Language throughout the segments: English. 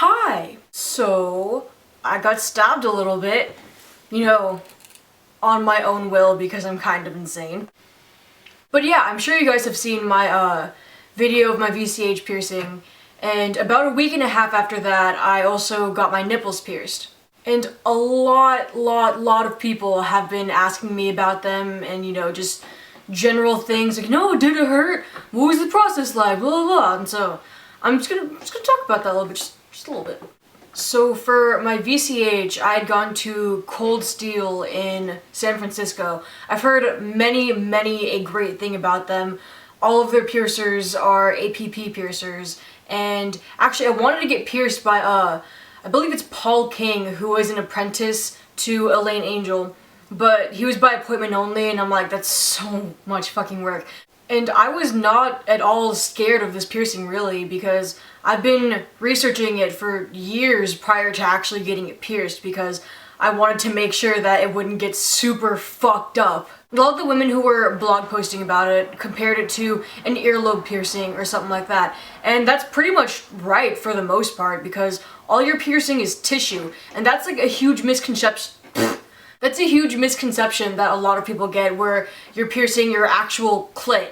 Hi! So, I got stabbed a little bit, on my own will because I'm kind of insane. But yeah, I'm sure you guys have seen my video of my VCH piercing, and about a week and a half after that, I also got my nipples pierced. And a lot of people have been asking me about them and, just general things like, no, did it hurt? What was the process like? Blah, blah, blah. And so, I'm just gonna talk about that a little bit, just a little bit. So for my VCH, I had gone to Cold Steel in San Francisco. I've heard many a great thing about them. All of their piercers are APP piercers, and actually I wanted to get pierced by, I believe it's Paul King, who was an apprentice to Elaine Angel, but he was by appointment only, and I'm like, that's so much fucking work. And I was not at all scared of this piercing, really, because I've been researching it for years prior to actually getting it pierced, because I wanted to make sure that it wouldn't get super fucked up. A lot of the women who were blog posting about it compared it to an earlobe piercing or something like that. And that's pretty much right for the most part, because all your piercing is tissue, and that's like a huge misconception. That's a huge misconception that a lot of people get, where you're piercing your actual clit.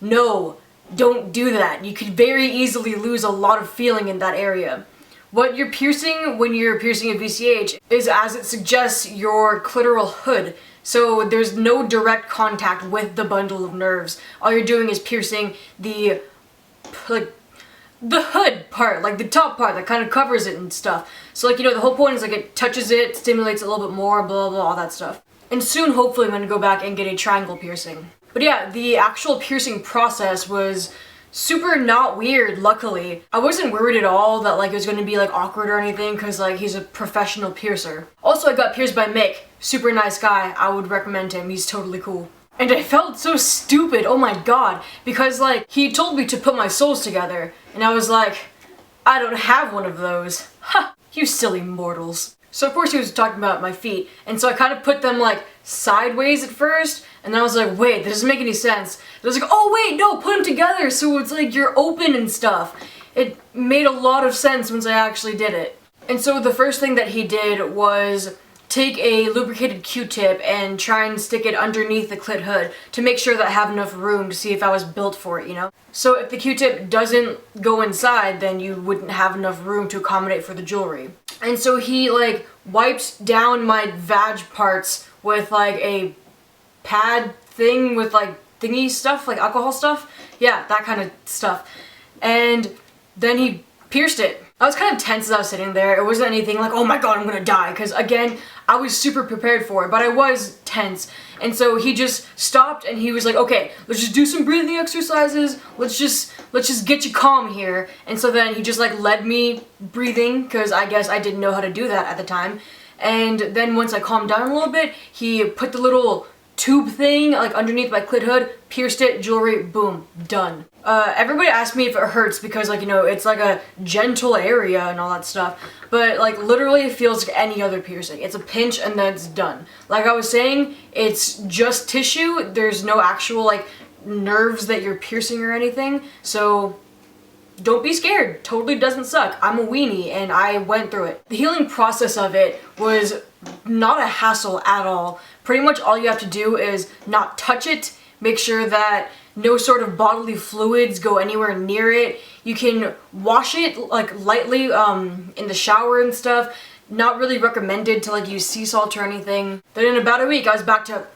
No, don't do that. You could very easily lose a lot of feeling in that area. What you're piercing when you're piercing a VCH is, as it suggests, your clitoral hood. So there's no direct contact with the bundle of nerves. All you're doing is piercing the hood part, like the top part that kind of covers it and stuff. So the whole point is it touches it, stimulates it a little bit more, blah blah, all that stuff. And soon, hopefully, I'm gonna go back and get a triangle piercing. But yeah, the actual piercing process was super not weird, luckily. I wasn't worried at all that it was gonna be awkward or anything, because he's a professional piercer. Also, I got pierced by Mick, super nice guy. I would recommend him, he's totally cool. And I felt so stupid, oh my god, because he told me to put my soles together, and I was like, I don't have one of those. Ha, you silly mortals. So of course he was talking about my feet, and so I kind of put them sideways at first, and then I was like, wait, that doesn't make any sense. And I was like, oh wait, no, put them together so it's you're open and stuff. It made a lot of sense once I actually did it. And so the first thing that he did was take a lubricated Q-tip and try and stick it underneath the clit hood to make sure that I have enough room to see if I was built for it, So if the Q-tip doesn't go inside, then you wouldn't have enough room to accommodate for the jewelry. And so he wiped down my vag parts with a pad thing with thingy stuff, alcohol stuff. Yeah, that kind of stuff. And then he pierced it. I was kind of tense as I was sitting there. It wasn't anything oh my god, I'm gonna die, because again, I was super prepared for it, but I was tense. And so he just stopped and he was like, okay, let's just do some breathing exercises. Let's just get you calm here. And so then he just led me breathing, because I guess I didn't know how to do that at the time. And then once I calmed down a little bit, he put the little tube thing underneath my clit hood, pierced it, jewelry, boom, done. Everybody asked me if it hurts because it's a gentle area and all that stuff, but literally it feels like any other piercing. It's a pinch and then it's done. Like I was saying, it's just tissue. There's no actual nerves that you're piercing or anything, so don't be scared. Totally doesn't suck. I'm a weenie and I went through it. The healing process of it was not a hassle at all. Pretty much all you have to do is not touch it, make sure that no sort of bodily fluids go anywhere near it. You can wash it lightly in the shower and stuff. Not really recommended to use sea salt or anything. Then in about a week I was back to,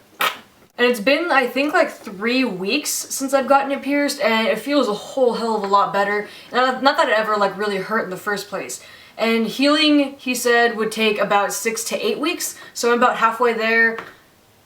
and it's been I think 3 weeks since I've gotten it pierced, and it feels a whole hell of a lot better. And not that it ever really hurt in the first place. And healing, he said, would take about 6 to 8 weeks, so I'm about halfway there.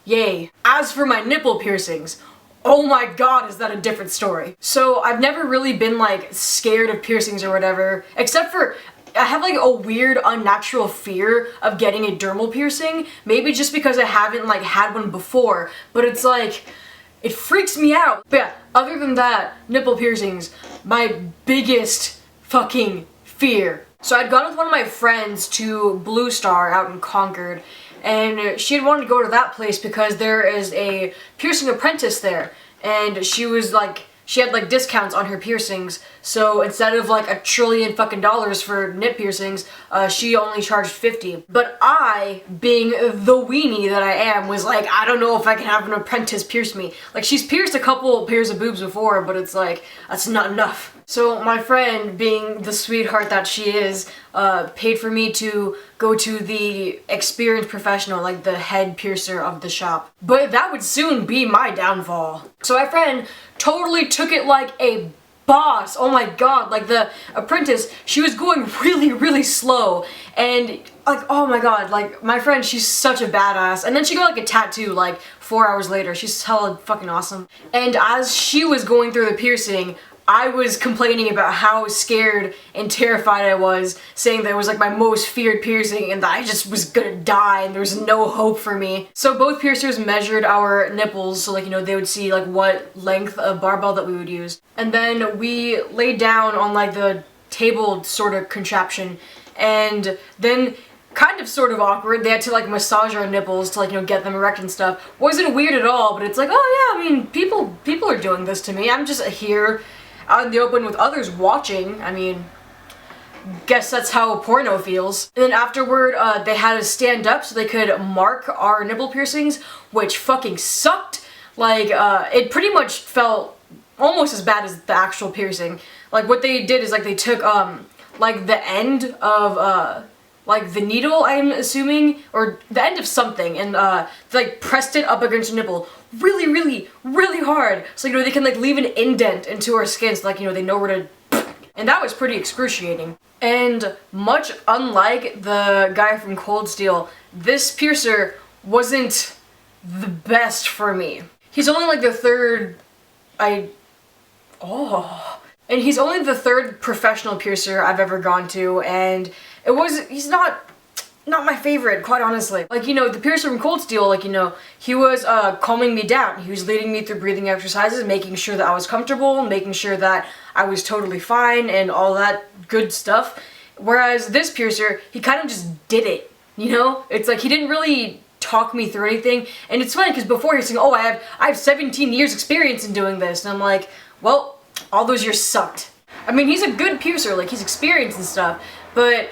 Yay. As for my nipple piercings, oh my god, is that a different story. So I've never really been scared of piercings or whatever, except for I have a weird unnatural fear of getting a dermal piercing, maybe just because I haven't had one before, but it's it freaks me out. But yeah, other than that, nipple piercings, my biggest fucking fear. So I'd gone with one of my friends to Blue Star out in Concord, and she had wanted to go to that place because there is a piercing apprentice there, and she was she had like discounts on her piercings, so instead of like $1 trillion fucking dollars for nip piercings, she only charged 50. But I, being the weenie that I am, was like, I don't know if I can have an apprentice pierce me. Like, she's pierced a couple pairs of boobs before, but it's like, that's not enough. So my friend, being the sweetheart that she is, paid for me to go to the experienced professional, like the head piercer of the shop. But that would soon be my downfall. So my friend totally took it like a boss. Oh my god, like the apprentice, she was going really, really slow. And like, oh my god, like my friend, she's such a badass. And then she got like a tattoo like 4 hours later. She's hella fucking awesome. And as she was going through the piercing, I was complaining about how scared and terrified I was, saying that it was like my most feared piercing and that I just was gonna die and there was no hope for me. So both piercers measured our nipples, so like, you know, they would see like what length of barbell that we would use. And then we laid down on like the table sort of contraption, and then kind of sort of awkward, they had to like massage our nipples to like, you know, get them erect and stuff. Wasn't weird at all, but it's like, oh yeah, I mean, people are doing this to me. I'm just here out in the open with others watching. I mean, guess that's how porno feels. And then afterward, they had us stand up so they could mark our nipple piercings, which fucking sucked. Like, it pretty much felt almost as bad as the actual piercing. Like, what they did is, like, they took, like, the end of, like, the needle, I'm assuming, or the end of something, and, they, like, pressed it up against your nipple really, really, really hard, so, you know, they can, like, leave an indent into our skin, so, like, you know, they know where to... And that was pretty excruciating. And much unlike the guy from Cold Steel, this piercer wasn't the best for me. He's only, like, the third... And he's only the third professional piercer I've ever gone to, and he's not my favorite, quite honestly. Like, you know, the piercer from Cold Steel, like, you know, he was calming me down. He was leading me through breathing exercises, making sure that I was comfortable, making sure that I was totally fine, and all that good stuff. Whereas this piercer, he kind of just did it, you know? It's like he didn't really talk me through anything, and it's funny because before he's saying, oh, I have 17 years experience in doing this, and I'm like, well, all those years sucked. I mean, he's a good piercer, like, he's experienced and stuff, but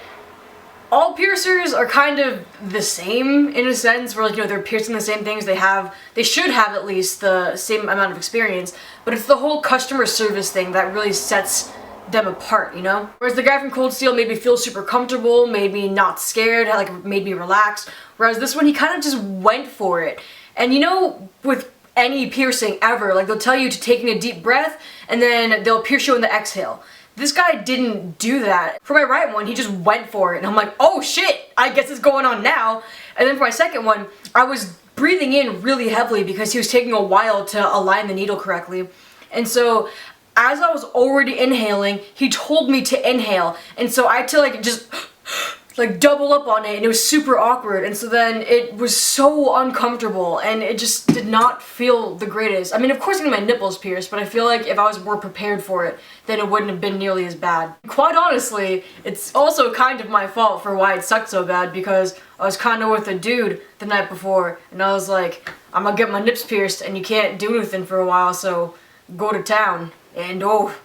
all piercers are kind of the same in a sense, where, like, you know, they're piercing the same things, they should have at least the same amount of experience, but it's the whole customer service thing that really sets them apart, you know? Whereas the guy from Cold Steel made me feel super comfortable, made me not scared, like, made me relaxed, whereas this one, he kind of just went for it. And you know, with any piercing ever, like, they'll tell you to take in a deep breath, and then they'll pierce you in the exhale. This guy didn't do that. For my right one, he just went for it, and I'm like, oh shit, I guess it's going on now. And then for my second one, I was breathing in really heavily because he was taking a while to align the needle correctly. And so, as I was already inhaling, he told me to inhale, and so I had to, like, just like double up on it, and it was super awkward, and so then it was so uncomfortable, and it just did not feel the greatest. I mean, of course I got my nipples pierced, but I feel like if I was more prepared for it, then it wouldn't have been nearly as bad. Quite honestly, it's also kind of my fault for why it sucked so bad, because I was kind of with a dude the night before, and I was like, I'm gonna get my nips pierced, and you can't do anything for a while, so go to town. And oh,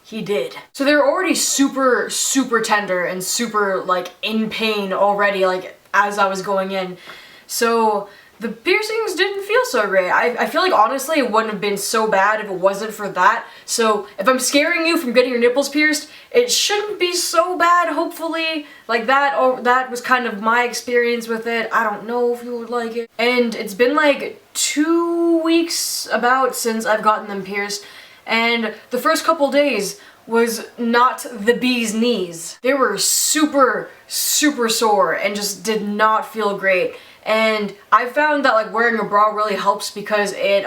he did. So they were already super, super tender and super, like, in pain already, like, as I was going in. So the piercings didn't feel so great. I feel like, honestly, it wouldn't have been so bad if it wasn't for that. So if I'm scaring you from getting your nipples pierced, it shouldn't be so bad, hopefully. Like, that was kind of my experience with it. I don't know if you would like it. And it's been, like, 2 weeks about since I've gotten them pierced. And the first couple days was not the bee's knees. They were super, super sore and just did not feel great. And I found that, like, wearing a bra really helps because it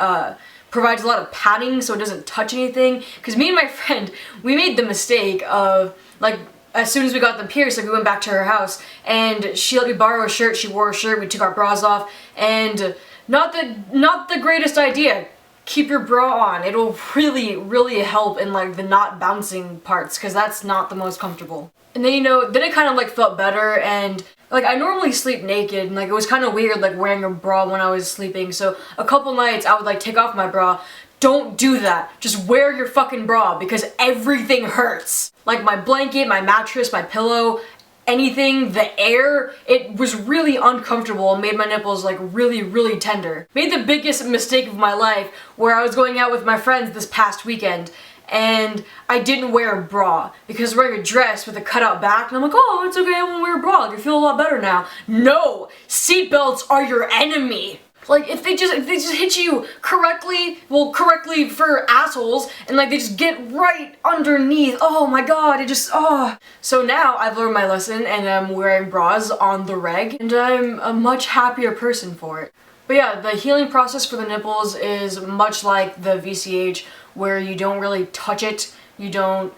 provides a lot of padding so it doesn't touch anything. Because me and my friend, we made the mistake of, like, as soon as we got them pierced, like, we went back to her house and she let me borrow a shirt, she wore a shirt, we took our bras off, and not the greatest idea. Keep your bra on. It'll really, really help in, like, the not bouncing parts, because that's not the most comfortable. And then, you know, then it kind of, like, felt better, and, like, I normally sleep naked, and, like, it was kind of weird, like, wearing a bra when I was sleeping, so a couple nights I would, like, take off my bra, don't do that. Just wear your fucking bra because everything hurts. Like my blanket, my mattress, my pillow, anything, the air, it was really uncomfortable and made my nipples like really, really tender. Made the biggest mistake of my life where I was going out with my friends this past weekend and I didn't wear a bra because I was wearing a dress with a cutout back and I'm like, oh, it's okay, I won't wear a bra, like, I feel a lot better now. No! Seatbelts are your enemy! Like, if they just hit you correctly, well, correctly for assholes, and like they just get right underneath, oh my god, it just, oh. So now I've learned my lesson and I'm wearing bras on the reg, and I'm a much happier person for it. But yeah, the healing process for the nipples is much like the VCH, where you don't really touch it, you don't,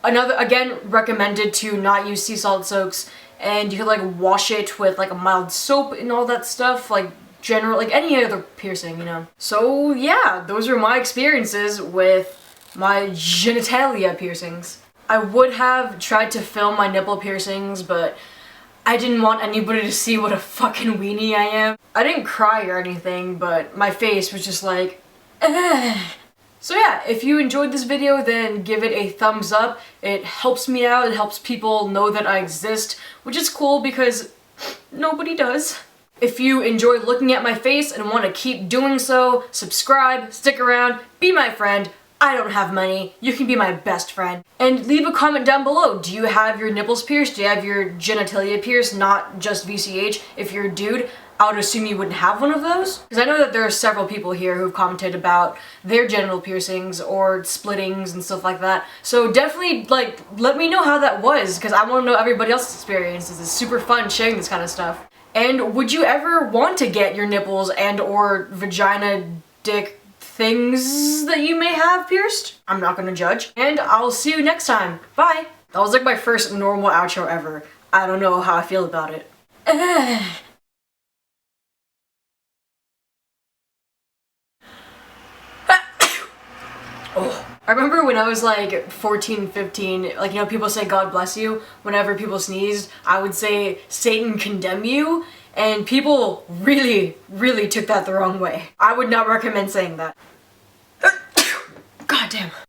again, recommended to not use sea salt soaks, and you could like wash it with like a mild soap and all that stuff, like any other piercing, you know. So yeah, those are my experiences with my genitalia piercings. I would have tried to film my nipple piercings, but I didn't want anybody to see what a fucking weenie I am. I didn't cry or anything, but my face was just like, ugh. So yeah, if you enjoyed this video, then give it a thumbs up. It helps me out, it helps people know that I exist, which is cool because nobody does. If you enjoy looking at my face and want to keep doing so, subscribe, stick around, be my friend. I don't have money, you can be my best friend. And leave a comment down below. Do you have your nipples pierced? Do you have your genitalia pierced, not just VCH? If you're a dude, I would assume you wouldn't have one of those. Because I know that there are several people here who've commented about their genital piercings or splittings and stuff like that. So definitely, like, let me know how that was, because I want to know everybody else's experiences. It's super fun sharing this kind of stuff. And would you ever want to get your nipples and or vagina, dick, things that you may have pierced? I'm not gonna judge. And I'll see you next time. Bye! That was like my first normal outro ever. I don't know how I feel about it. Oh. I remember when I was like 14, 15, like, you know, people say God bless you. Whenever people sneezed, I would say Satan condemn you, and people really, really took that the wrong way. I would not recommend saying that. God damn.